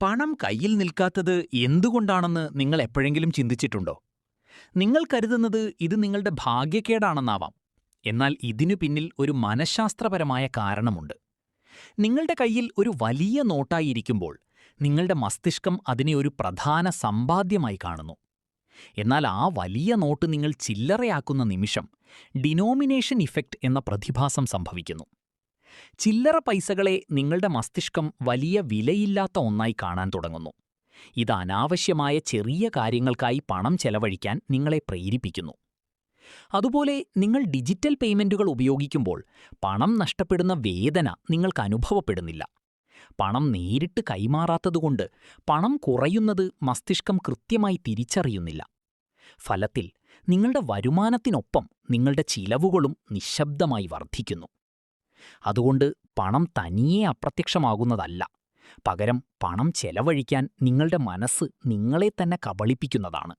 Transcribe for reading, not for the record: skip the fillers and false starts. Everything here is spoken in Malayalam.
പണം കയ്യിൽ നിൽക്കാത്തത് എന്തുകൊണ്ടാണെന്ന് നിങ്ങൾ എപ്പോഴെങ്കിലും ചിന്തിച്ചിട്ടുണ്ടോ? നിങ്ങൾ കരുതുന്നത് ഇത് നിങ്ങളുടെ ഭാഗ്യക്കേടാണെന്നാവാം. എന്നാൽ ഇതിനു പിന്നിൽ ഒരു മനഃശാസ്ത്രപരമായ കാരണമുണ്ട്. നിങ്ങളുടെ കയ്യിൽ ഒരു വലിയ നോട്ടായിരിക്കുമ്പോൾ നിങ്ങളുടെ മസ്തിഷ്കം അതിനെ ഒരു പ്രധാന സമ്പാദ്യമായി കാണുന്നു. എന്നാൽ ആ വലിയ നോട്ട് നിങ്ങൾ ചില്ലറയാക്കുന്ന നിമിഷം ഡിനോമിനേഷൻ ഇഫക്റ്റ് എന്ന പ്രതിഭാസം സംഭവിക്കുന്നു. ചില്ലറ പൈസകളെ നിങ്ങളുടെ മസ്തിഷ്കം വലിയ വിലയില്ലാത്ത ഒന്നായി കാണാൻ തുടങ്ങുന്നു. ഇത് അനാവശ്യമായ ചെറിയ കാര്യങ്ങൾക്കായി പണം ചെലവഴിക്കാൻ നിങ്ങളെ പ്രേരിപ്പിക്കുന്നു. അതുപോലെ നിങ്ങൾ ഡിജിറ്റൽ പേയ്മെന്റുകൾ ഉപയോഗിക്കുമ്പോൾ പണം നഷ്ടപ്പെടുന്ന വേദന നിങ്ങൾക്ക് അനുഭവപ്പെടുന്നില്ല. പണം നേരിട്ട് കൈമാറാത്തതുകൊണ്ട് പണം കുറയുന്നത് മസ്തിഷ്കം കൃത്യമായി തിരിച്ചറിയുന്നില്ല. ഫലത്തിൽ നിങ്ങളുടെ വരുമാനത്തിനൊപ്പം നിങ്ങളുടെ ചിലവുകളും നിശബ്ദമായി വർദ്ധിക്കുന്നു. അതുകൊണ്ട് പണം തനിയെ അപ്രത്യക്ഷമാകുന്നതല്ല, പകരം പണം ചെലവഴിക്കാൻ നിങ്ങളുടെ മനസ്സ് നിങ്ങളെ തന്നെ കബളിപ്പിക്കുന്നതാണ്.